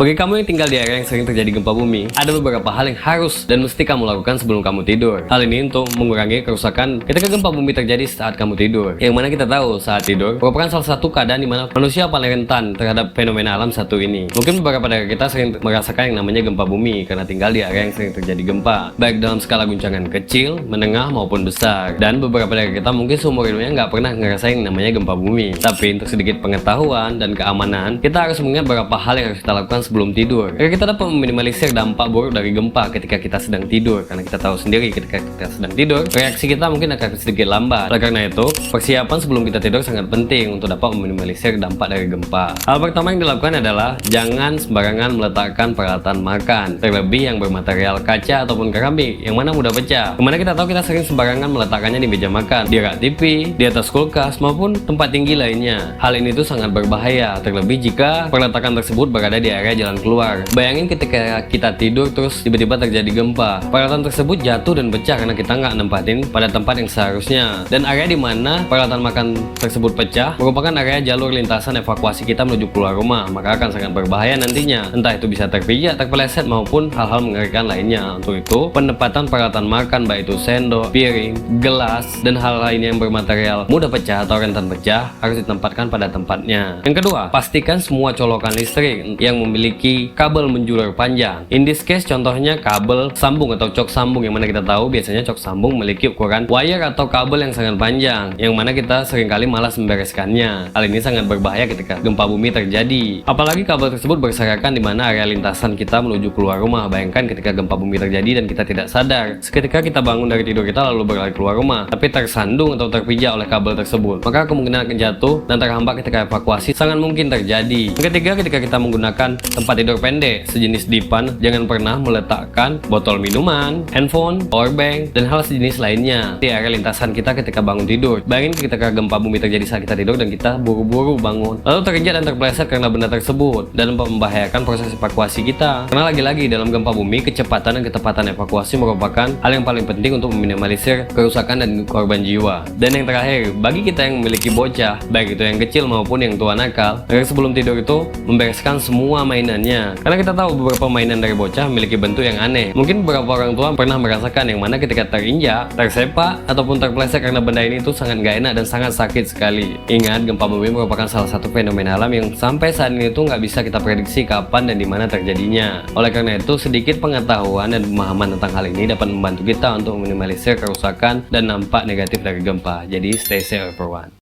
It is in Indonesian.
Bagi kamu yang tinggal di area yang sering terjadi gempa bumi, ada beberapa hal yang harus dan mesti kamu lakukan sebelum kamu tidur. Hal ini untuk mengurangi kerusakan ketika gempa bumi terjadi saat kamu tidur. Yang mana kita tahu saat tidur merupakan salah satu keadaan di mana manusia paling rentan terhadap fenomena alam satu ini. Mungkin beberapa dari kita sering merasakan yang namanya gempa bumi karena tinggal di area yang sering terjadi gempa, baik dalam skala guncangan kecil, menengah maupun besar. Dan beberapa dari kita mungkin seumur hidupnya nggak pernah ngerasain yang namanya gempa bumi. Tapi untuk sedikit pengetahuan dan keamanan, kita harus mengingat beberapa hal yang harus kita lakukan sebelum tidur agar kita dapat meminimalisir dampak buruk dari gempa ketika kita sedang tidur. Karena kita tahu sendiri ketika kita sedang tidur, reaksi kita mungkin akan sedikit lambat. Oleh karena itu, persiapan sebelum kita tidur sangat penting untuk dapat meminimalisir dampak dari gempa. Hal pertama yang dilakukan adalah jangan sembarangan meletakkan peralatan makan, terlebih yang bermaterial kaca ataupun keramik yang mana mudah pecah. Kemana kita tahu kita sering sembarangan meletakkannya di meja makan, di rak TV, di atas kulkas maupun tempat tinggi lainnya. Hal ini tuh sangat berbahaya, terlebih jika perletakan tersebut berada di area jalan keluar. Bayangin ketika kita tidur terus tiba-tiba terjadi gempa, peralatan tersebut jatuh dan pecah karena kita nggak nempatin pada tempat yang seharusnya. Dan area di mana peralatan makan tersebut pecah merupakan area jalur lintasan evakuasi kita menuju keluar rumah, maka akan sangat berbahaya nantinya. Entah itu bisa terpijak, terpeleset maupun hal-hal mengerikan lainnya. Untuk itu, penempatan peralatan makan baik itu sendok, piring, gelas, dan hal lainnya yang bermaterial mudah pecah atau rentan pecah harus ditempatkan pada tempatnya. Yang kedua, pastikan semua colokan listrik yang memiliki kabel menjulur panjang. In this case contohnya kabel sambung atau cok sambung, yang mana kita tahu biasanya cok sambung memiliki ukuran wire atau kabel yang sangat panjang, yang mana kita seringkali malas membereskannya. Hal ini sangat berbahaya ketika gempa bumi terjadi. Apalagi kabel tersebut berserakan di mana area lintasan kita menuju keluar rumah. Bayangkan ketika gempa bumi terjadi dan kita tidak sadar, seketika kita bangun dari tidur kita lalu berlari keluar rumah, tapi tersandung atau terpijak oleh kabel tersebut, maka kemungkinan akan jatuh dan terhambat ketika evakuasi sangat mungkin terjadi. Yang ketiga, ketika kita menggunakan tempat tidur pendek sejenis dipan, jangan pernah meletakkan botol minuman, handphone, powerbank, dan hal sejenis lainnya di area lintasan kita ketika bangun tidur. Bayangin ketika gempa bumi terjadi saat kita tidur dan kita buru-buru bangun, lalu terinjak dan terpeleset karena benda tersebut dan membahayakan proses evakuasi kita. Karena lagi-lagi dalam gempa bumi, kecepatan dan ketepatan evakuasi merupakan hal yang paling penting untuk meminimalisir kerusakan dan korban jiwa. Dan yang terakhir, bagi kita yang memiliki bocah, baik itu yang kecil maupun yang tua nakal, agar sebelum tidur itu membereskan semua mainannya. Karena kita tahu beberapa mainan dari bocah memiliki bentuk yang aneh. Mungkin beberapa orang tua pernah merasakan yang mana ketika terinjak, tersepak, ataupun terpeleset karena benda ini itu sangat gak enak dan sangat sakit sekali. Ingat, gempa bumi merupakan salah satu fenomena alam yang sampai saat ini tuh nggak bisa kita prediksi kapan dan di mana terjadinya. Oleh karena itu, sedikit pengetahuan dan pemahaman tentang hal ini dapat membantu kita untuk meminimalisir kerusakan dan dampak negatif dari gempa. Jadi stay safe everyone.